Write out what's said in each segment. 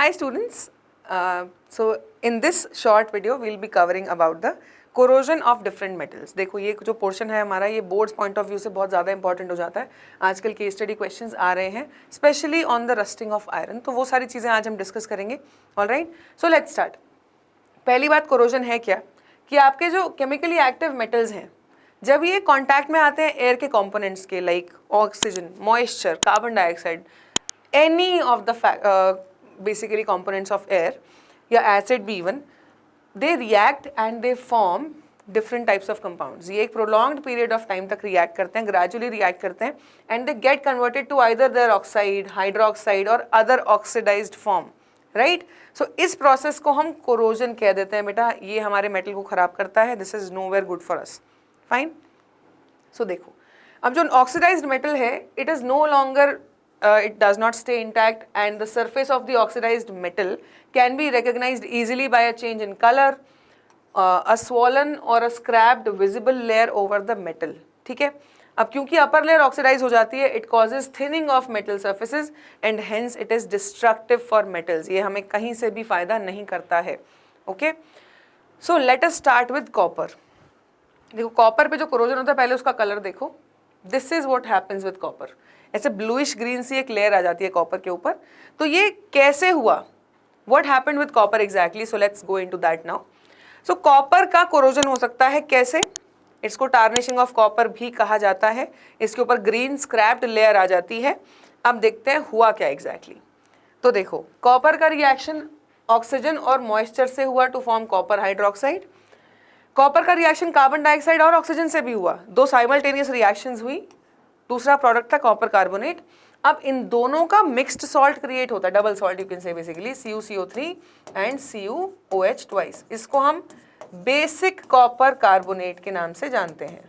Hi students, so in this short video we'll be covering about the corrosion of different metals. देखो ये जो portion है हमारा ये बोर्ड्स पॉइंट ऑफ व्यू से बहुत ज़्यादा इंपॉर्टेंट हो जाता है. आजकल केस स्टडी क्वेश्चंस आ रहे हैं specially on the rusting of iron, तो वो सारी चीज़ें आज हम डिस्कस करेंगे. Alright, so let's start. पहली बात, कोरोजन है क्या कि आपके जो केमिकली एक्टिव मेटल्स हैं जब ये कॉन्टैक्ट में आते हैं एयर के कॉम्पोनेंट्स के, like oxygen, moisture, carbon dioxide, any of the basically components of air या acid भी even, they react and they form different types of compounds. ये एक prolonged period of time तक react करते हैं, gradually react करते हैं and they get converted to either their oxide, hydroxide और other oxidized form, right? So इस process को हम corrosion कह देते हैं बेटा. ये हमारे metal को खराब करता है. This is nowhere good for us. Fine? So देखो, अब जो oxidized metal है, it is no longer it does not stay intact and the surface of the oxidized metal can be recognized easily by a change in color, a swollen or a scrapped visible layer over the metal. ठीक है, अब क्योंकि upper layer oxidize हो जाती है, it causes thinning of metal surfaces and hence it is destructive for metals. ये हमें कहीं से भी फायदा नहीं करता है. Okay, so let us start with copper. देखो कॉपर पे जो कोरोजन होता है, पहले उसका कलर देखो. This is what happens with copper. ऐसे ब्लूइश ग्रीन सी एक लेयर आ जाती है कॉपर के ऊपर. तो ये कैसे हुआ? What happened with copper exactly? So let's go into that now. So copper का कोरोजन हो सकता है कैसे? इसको टार्निशिंग ऑफ कॉपर भी कहा जाता है. इसके ऊपर ग्रीन स्क्रैप्ड लेयर आ जाती है. अब देखते हैं हुआ क्या एग्जैक्टली. तो देखो, कॉपर का रिएक्शन ऑक्सीजन और मॉइस्चर से हुआ to form copper hydroxide. Copper का रिएक्शन कार्बन डाइऑक्साइड और ऑक्सीजन से भी हुआ. दो साइमल्टेनियस रिएक्शंस हुई. दूसरा प्रोडक्ट था कॉपर कार्बोनेट. अब इन दोनों का मिक्स्ड सॉल्ट क्रिएट होता है, डबल सॉल्ट यू कैन से basically, CuCO3 and CuOH twice. इसको हम बेसिक कॉपर कार्बोनेट के नाम से जानते हैं.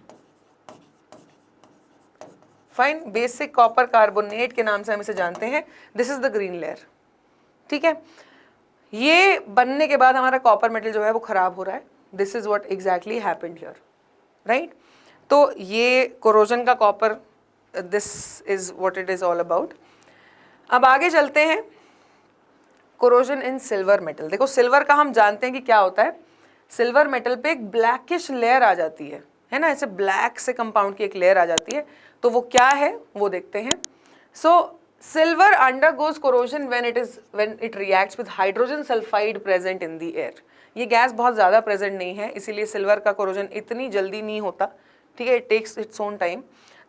फाइन, बेसिक कॉपर कार्बोनेट के नाम से हम इसे जानते हैं. This is the green layer. ठीक है, ये बनने के बाद हमारा कॉपर मेटल जो है वो खराब हो रहा है. This is what exactly happened here, right? तो ये कोरोजन का copper, this is what it is all about. अब आगे चलते हैं. कोरोजन इन सिल्वर मेटल. देखो सिल्वर का हम जानते हैं कि क्या होता है. सिल्वर मेटल पे एक ब्लैकिश लेयर आ जाती है ना, ऐसे ब्लैक से कंपाउंड की एक लेयर आ जाती है. तो वो क्या है वो देखते हैं. So silver undergoes corrosion when it reacts with hydrogen sulphide present in the air. ये गैस बहुत ज़्यादा प्रेजेंट नहीं है, इसीलिए सिल्वर का कोरोजन इतनी जल्दी नहीं होता. ठीक है, it takes its own time.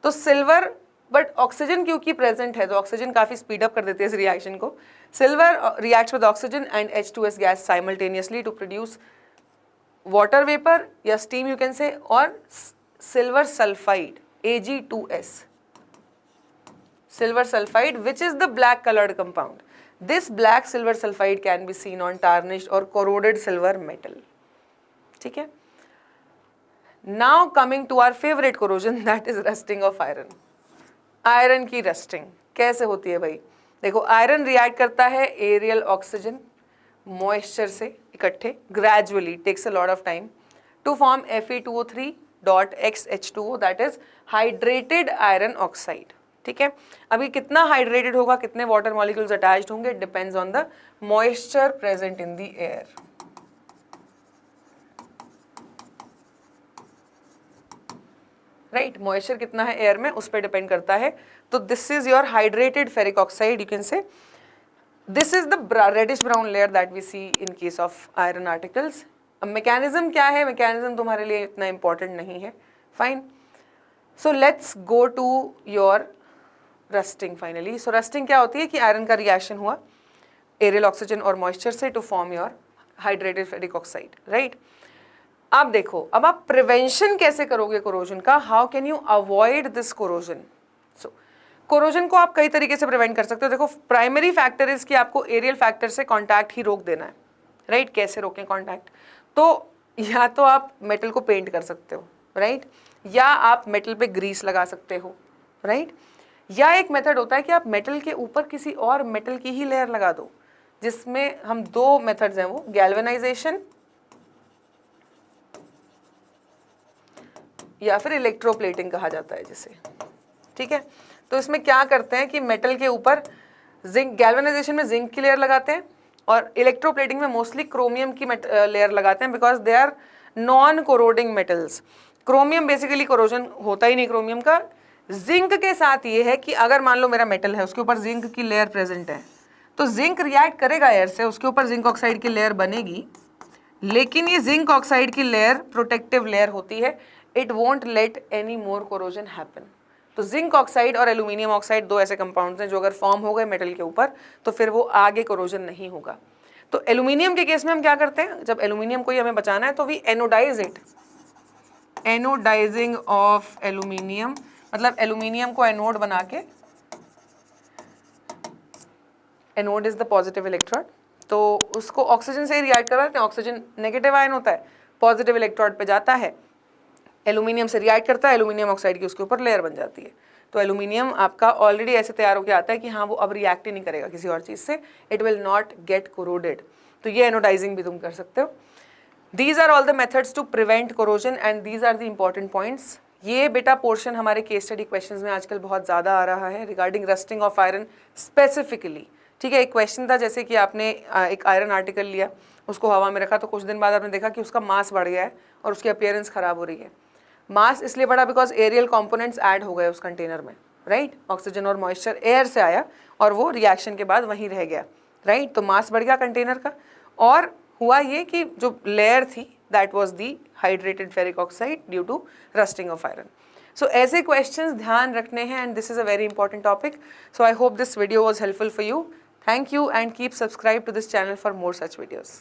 तो सिल्वर, बट ऑक्सीजन क्योंकि प्रेजेंट है तो ऑक्सीजन काफ़ी स्पीड अप कर देते हैं इस रिएक्शन को. Silver reacts with oxygen and H2S gas simultaneously to produce water vapour या स्टीम यू कैन से, और silver sulphide Ag2S, silver sulfide, which is the black colored compound. This black silver sulfide can be seen on tarnished or corroded silver metal. ठीक है. Now coming to our favorite corrosion, that is rusting of iron. Iron की rusting कैसे होती है भाई? देखो iron react करता है एरियल ऑक्सीजन मॉइस्चर से इकट्ठे, gradually takes a lot of time to form Fe2O3.XH2O, that is hydrated iron oxide. ठीक है, अभी कितना हाइड्रेटेड होगा, कितने वाटर मॉलिक्यूल्स अटैच्ड होंगे, depends on the moisture present in the air. Right, moisture कितना है एयर में उस पर डिपेंड करता है. तो this is your hydrated ferric oxide you can say. This is the reddish brown layer that we see in case of iron articles. अब mechanism क्या है, मैकेनिज्म तुम्हारे लिए इतना इंपॉर्टेंट नहीं है. Fine, so let's go to your rusting finally. So rusting क्या होती है कि आयरन का रिएक्शन हुआ एरियल ऑक्सीजन और मॉइस्चर से to form your hydrated ferric oxide, right? अब देखो, अब आप प्रिवेंशन कैसे करोगे कोरोजन का? How can you avoid this corrosion? So corrosion को आप कई तरीके से प्रिवेंट कर सकते हो. देखो प्राइमरी फैक्टर इज कि आपको एरियल फैक्टर से कॉन्टैक्ट ही रोक देना है, राइट? कैसे रोकें कॉन्टैक्ट? तो या तो आप मेटल को पेंट कर सकते हो, राइट? या आप मेटल पे ग्रीस लगा सकते हो, राइट? या एक मेथड होता है कि आप मेटल के ऊपर किसी और मेटल की ही लेयर लगा दो, जिसमें हम दो मेथड्स हैं, वो गैल्वेनाइजेशन या फिर इलेक्ट्रोप्लेटिंग कहा जाता है जिसे. ठीक है, तो इसमें क्या करते हैं कि मेटल के ऊपर जिंक, गैल्वेनाइजेशन में जिंक की लेयर लगाते हैं और इलेक्ट्रोप्लेटिंग में मोस्टली क्रोमियम की लेयर लगाते हैं because they are non corroding metals. Chromium basically corrosion होता ही नहीं क्रोमियम का। जिंक के साथ ये है कि अगर मान लो मेरा मेटल है उसके ऊपर जिंक की लेयर प्रेजेंट है तो जिंक रिएक्ट करेगा एयर से, उसके ऊपर जिंक ऑक्साइड की लेयर बनेगी, लेकिन ये जिंक ऑक्साइड की लेयर प्रोटेक्टिव लेयर होती है, it won't let any more corrosion happen. तो जिंक ऑक्साइड और एल्यूमिनियम ऑक्साइड दो ऐसे कंपाउंड्स हैं जो अगर फॉर्म हो गए मेटल के ऊपर तो फिर वो आगे कोरोजन नहीं होगा। तो एल्यूमिनियम के केस में हम क्या करते हैं, जब एल्यूमिनियम को ही हमें बचाना है तो we anodise it, anodising of aluminium, मतलब एल्यूमिनियम को एनोड बना के, anode is the positive electrode, तो उसको ऑक्सीजन से ही रिएक्ट करवाते हैं, ऑक्सीजन नेगेटिव आयन होता है, पॉजिटिव इलेक्ट्रोड पे जाता है, एल्यूमिनियम से रिएक्ट करता है, एल्यूमिनियम ऑक्साइड की उसके ऊपर लेयर बन जाती है। तो एल्यूमिनियम आपका ऑलरेडी ऐसे तैयार होकर आता है कि हाँ वो अब रिएक्ट ही नहीं करेगा किसी और चीज़ से, it will not get corroded. तो ये एनोडाइजिंग भी तुम कर सकते हो। These are all the methods to prevent corrosion and these are the important points. ये बेटा पोर्शन हमारे केस स्टडी क्वेश्चंस में आजकल बहुत ज़्यादा आ रहा है regarding rusting of iron specifically. ठीक है, एक क्वेश्चन था जैसे कि आपने एक आयरन आर्टिकल लिया, उसको हवा में रखा, तो कुछ दिन बाद आपने देखा कि उसका मास बढ़ गया है और उसकी अपीयरेंस खराब हो रही है। मास इसलिए बढ़ा बिकॉज एरियल कंपोनेंट्स ऐड हो गए उस कंटेनर में, राइट। ऑक्सीजन और मॉइस्चर एयर से आया और वो रिएक्शन के बाद वहीं रह गया, राइट। तो मास बढ़ गया कंटेनर का, और हुआ ये कि जो लेयर थी that was the hydrated ferric oxide due to rusting of iron. So ऐसे क्वेश्चंस ध्यान रखने हैं and this is a very important topic. So I hope this video was helpful for you. Thank you and keep subscribed to this channel for more such videos.